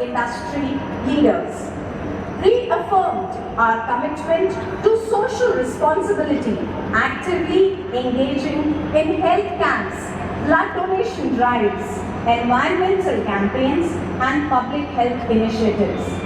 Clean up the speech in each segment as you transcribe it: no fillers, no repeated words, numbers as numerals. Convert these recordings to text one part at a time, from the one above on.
industry leaders reaffirmed our commitment to social responsibility, actively engaging in health camps, blood donation drives, environmental campaigns, and public health initiatives.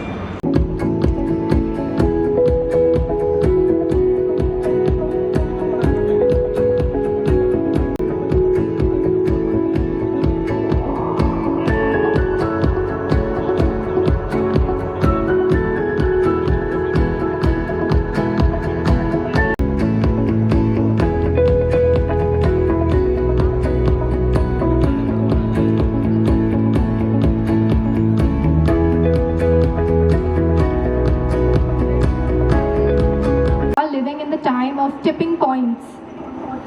Tipping points.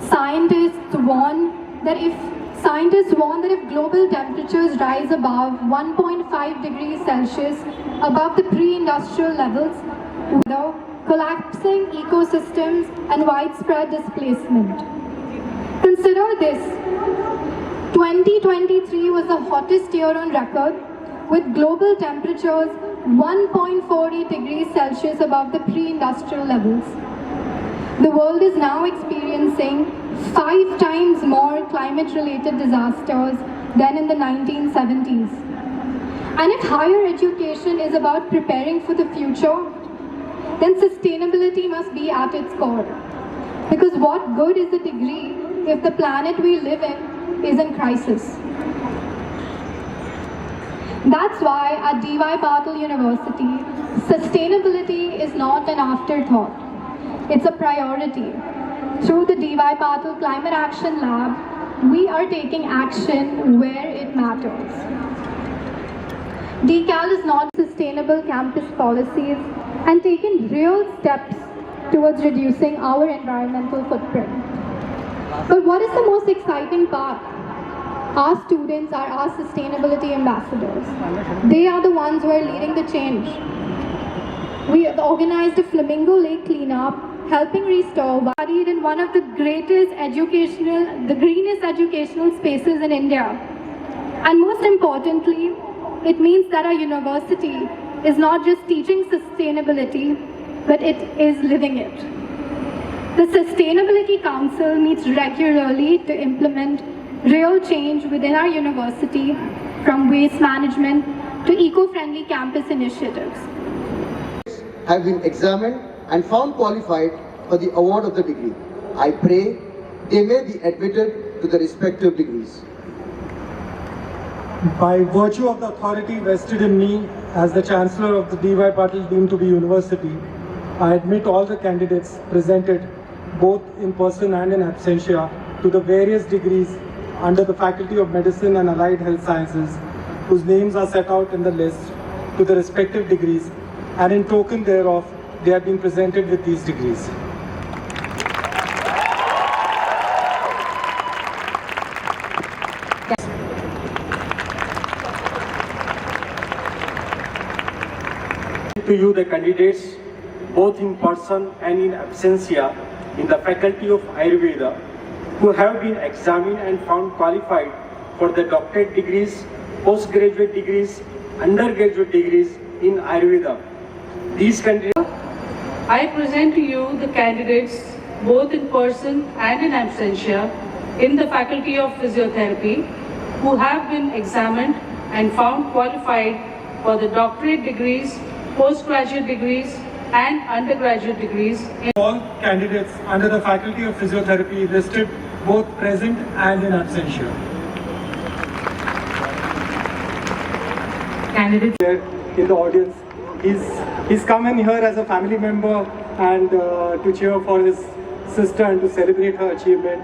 Scientists warn that if global temperatures rise above 1.5 degrees Celsius above the pre-industrial levels, collapsing ecosystems and widespread displacement. Consider this. 2023 was the hottest year on record, with global temperatures 1.48 degrees Celsius above the pre-industrial levels. The world is now experiencing 5 times more climate-related disasters than in the 1970s. And if higher education is about preparing for the future, then sustainability must be at its core. Because what good is a degree if the planet we live in is in crisis? That's why at DY Patil University, sustainability is not an afterthought. It's a priority. Through the DY Patil Climate Action Lab, we are taking action where it matters. DCAL is not sustainable campus policies and taken real steps towards reducing our environmental footprint. But what is the most exciting part? Our students are our sustainability ambassadors. They are the ones who are leading the change. We have organized a Flamingo Lake cleanup, helping restore studied in one of the greenest educational spaces in India. And most importantly, it means that our university is not just teaching sustainability, but it is living it. The Sustainability Council meets regularly to implement real change within our university, from waste management to eco-friendly campus initiatives. Have been examined and found qualified for the award of the degree. I pray they may be admitted to the respective degrees. By virtue of the authority vested in me as the Chancellor of the D.Y. Patil deemed to be University, I admit all the candidates presented, both in person and in absentia, to the various degrees under the Faculty of Medicine and Allied Health Sciences, whose names are set out in the list, to the respective degrees, and in token thereof, they have been presented with these degrees. To you, the candidates, both in person and in absentia, in the Faculty of Ayurveda, who have been examined and found qualified for the doctorate degrees, postgraduate degrees, undergraduate degrees in Ayurveda. These candidates. I present to you the candidates, both in person and in absentia, in the Faculty of Physiotherapy, who have been examined and found qualified for the doctorate degrees, postgraduate degrees, and undergraduate degrees. All candidates under the Faculty of Physiotherapy listed both present and in absentia. Candidates There in the audience, he's come in here as a family member and to cheer for his sister and to celebrate her achievement.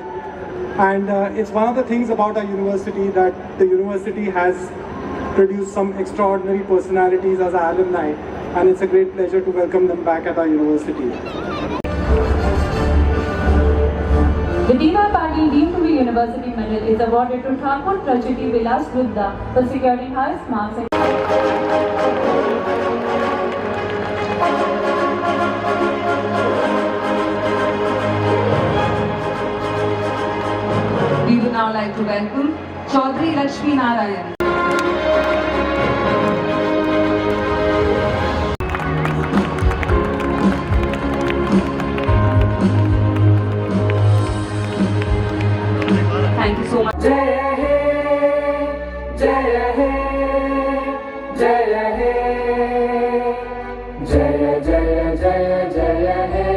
And it's one of the things about our university that the university has produced some extraordinary personalities as our alumni, and it's a great pleasure to welcome them back at our university. The D.Y. Patil deemed to be University Medal is awarded to Thakur Prachiti Vilas Rudda for securing highest marks in We would now like to welcome Chaudhry Lakshmi Narayan. Thank you so much. Jai He, Jai He, Jai He, Jai Jai Jai Jai He.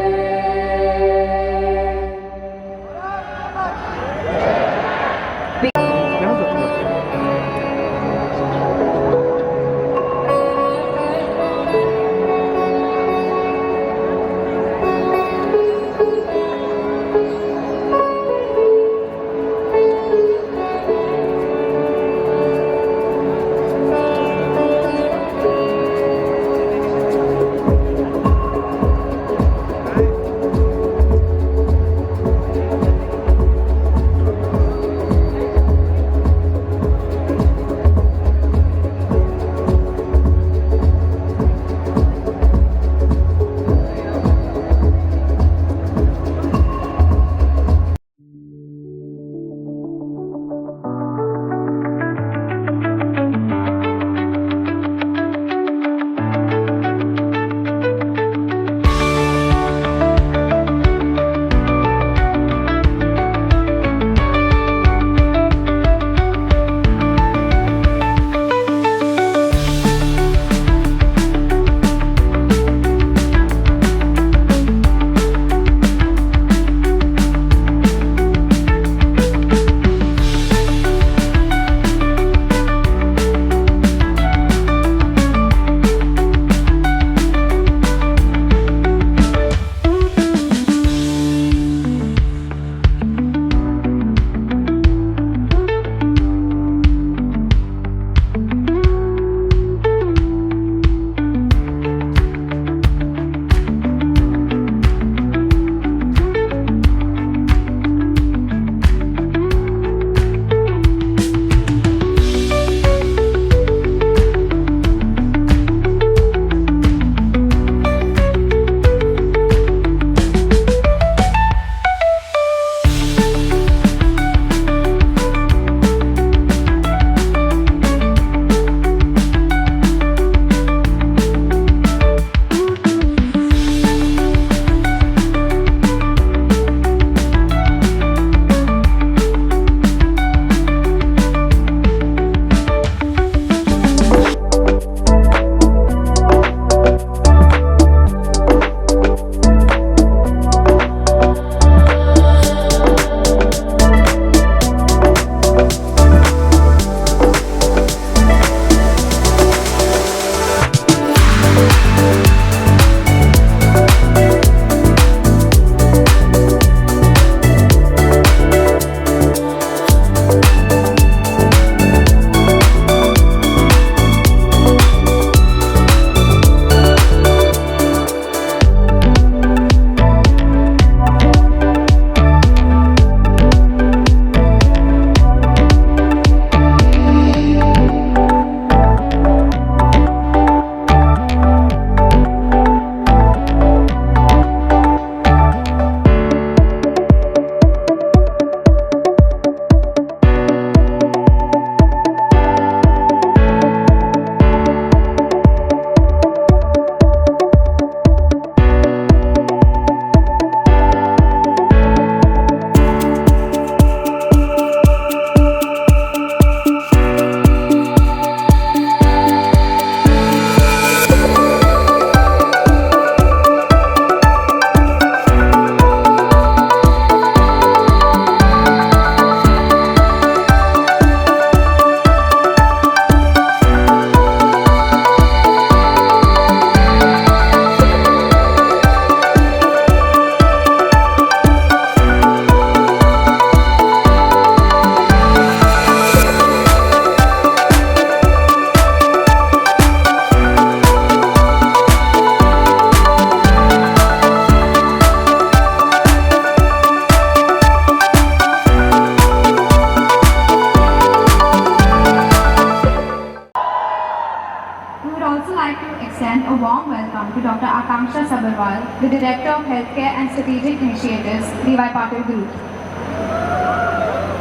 Agarwal, the Director of Healthcare and Strategic Initiatives, DY Patil Group.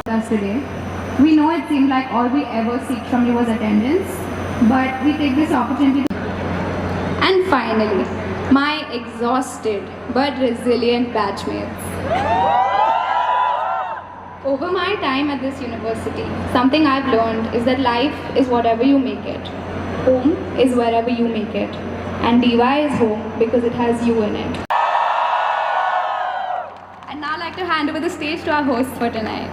Us today. We know it seemed like all we ever seek from you was attendance, but we take this opportunity. And finally, my exhausted but resilient batchmates. Over my time at this university, something I've learned is that life is whatever you make it. Home is wherever you make it. And DY is home because it has you in it. I'd now like to hand over the stage to our host for tonight.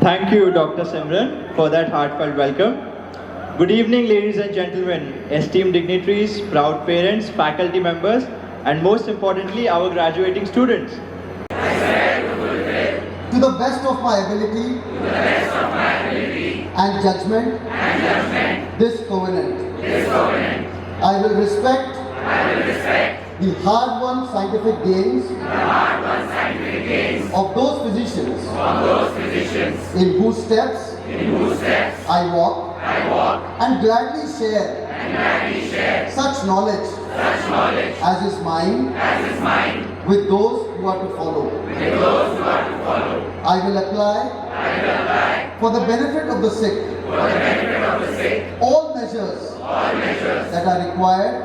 Thank you, Dr. Simran, for that heartfelt welcome. Good evening, ladies and gentlemen, esteemed dignitaries, proud parents, faculty members, and most importantly, our graduating students. To the best of my ability, and judgment, this covenant, I will respect the hard-won scientific gains of those physicians in whose steps I walk and gladly share such knowledge as is mine with those who are to follow. I will apply for the benefit of the sick all measures that are required,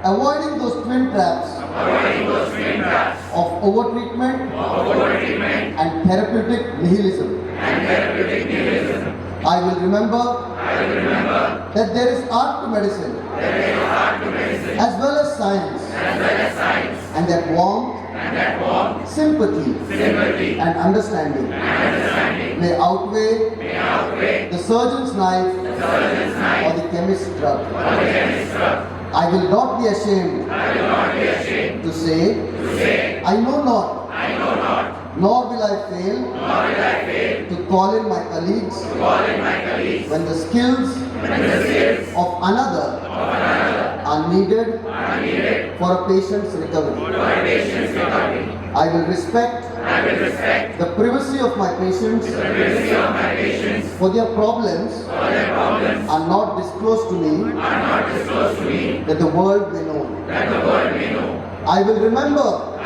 avoiding those twin traps of overtreatment and therapeutic nihilism. I will remember that there is art to medicine as well as science, and that warmth, sympathy, and understanding may outweigh the surgeon's knife or the chemist's drug. I will not be ashamed to say, I know not, nor will I fail to call in my colleagues when the skills of another are needed for a patient's recovery. I will respect the privacy of my patients, for their problems are not disclosed to me that the world may know. I will remember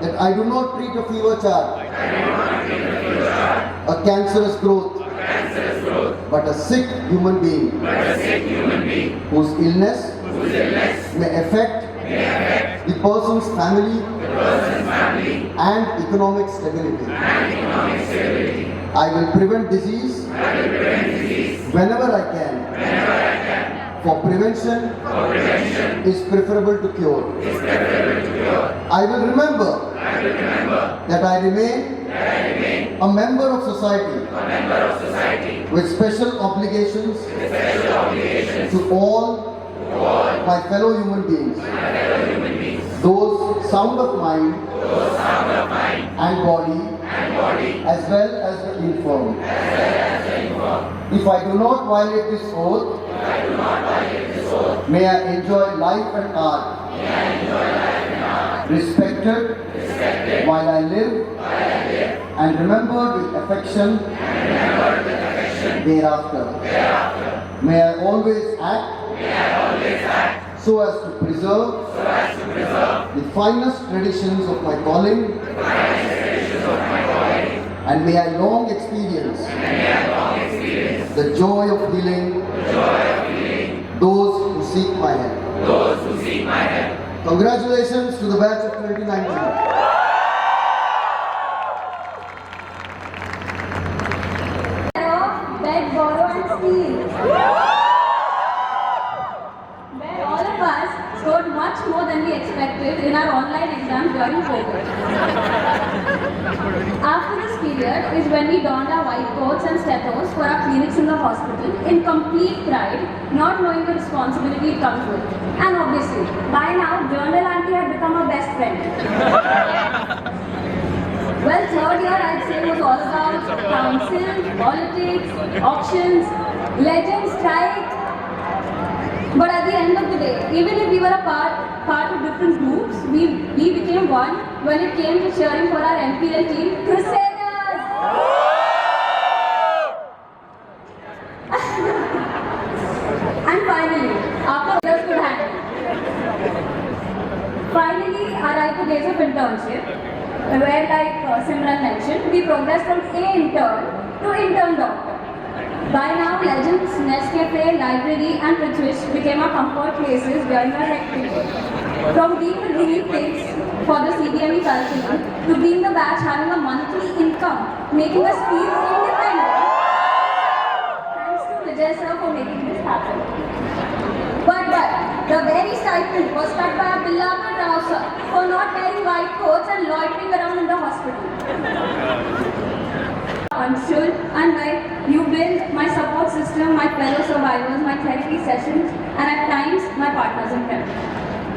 that I do not treat a fever charge, a cancerous growth, but a sick human being whose illness may affect the person's family and economic stability. I will prevent disease whenever I can. For prevention is preferable to cure. I will remember that I remain a member of society with special obligations to all my fellow human beings, those sound of mind and body, as well as the infirm. If I do not violate this oath, may I enjoy life and art, respected while I live, and remembered with affection thereafter. May I always act so as to preserve the finest traditions of my calling, and may I long experience the joy of healing those who seek my help. Congratulations to the batch of 2019. Bed, borrow and steal. Where all of us scored much more than we expected in our online exams during COVID. After this period is when we donned our white coats and stetos for our clinics in the hospital in complete pride, not knowing the responsibility it comes with. And obviously, by now, Journal Auntie had become our best friend. Well, third year I'd say was all about council, politics, auctions, legends, strike. But at the end of the day, even if we were a part of different groups, we became one when it came to cheering for our MPL team, Crusaders! And finally, after years could handle, internship, where like Simran mentioned, we progressed from A intern to intern doctor. By now, Legends, Nescafe, Library and Prithvish became our comfort places during our hectic day. From being the guinea pigs for the CBME curriculum to being the batch having a monthly income, making us feel independent. Thanks to Vijay sir for making this happen. But the very stipend was cut by our beloved Rao sir for not wearing white coats and loitering around in the hospital. Anshul and you build my support system, my fellow survivors, my therapy sessions, and at times my partners in crime.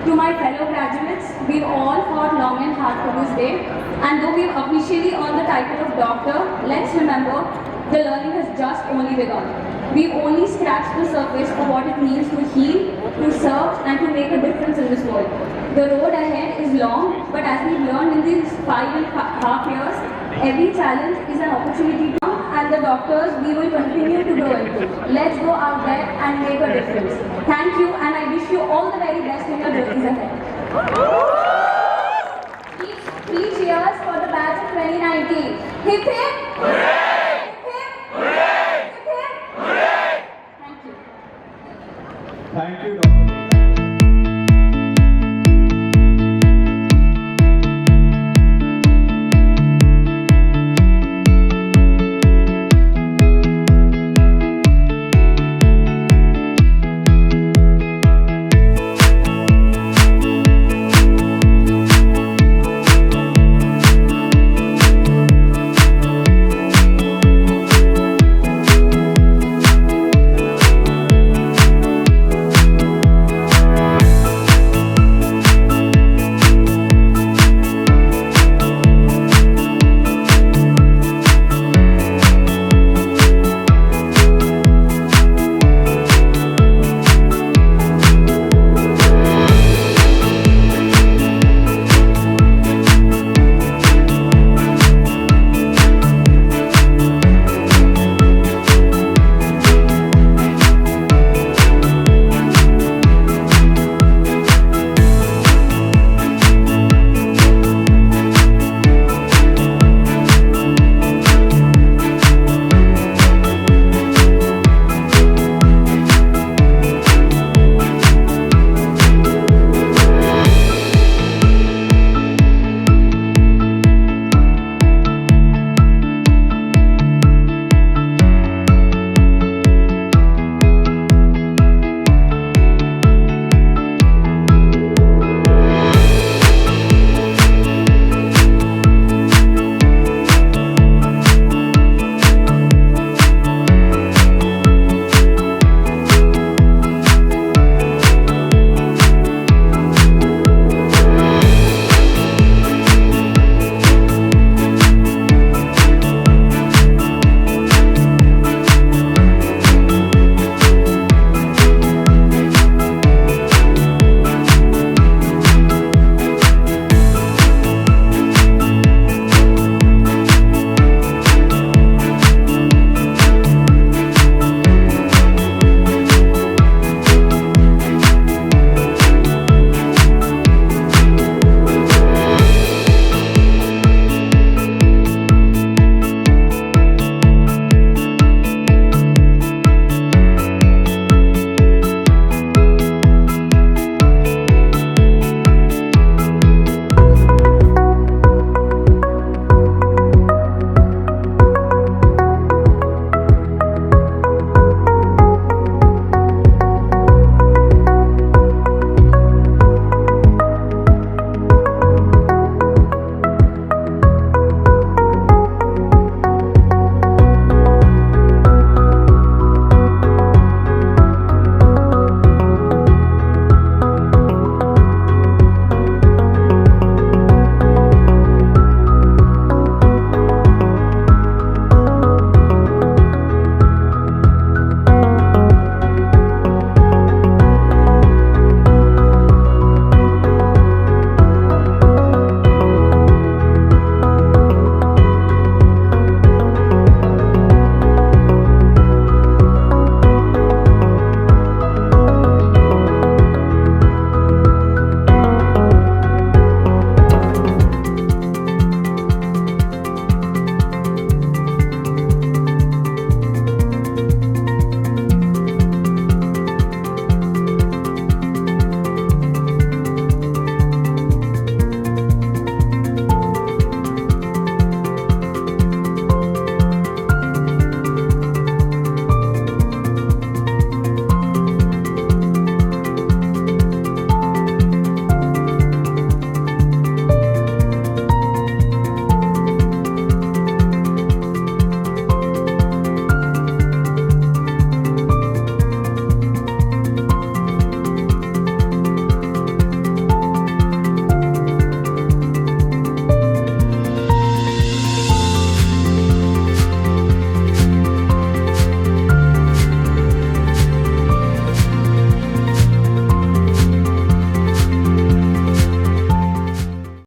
To my fellow graduates, we've all fought long and hard for this day, and though we've officially earned the title of doctor, let's remember the learning has just only begun. We've only scratched the surface of what it means to heal, to serve, and to make a difference in this world. The road ahead is long, but as we've learned in these 5.5 years, every challenge is an opportunity to come, and the doctors we will continue to grow into. Let's go out there and make a difference. Thank you, and I wish you all the very best in your journeys ahead.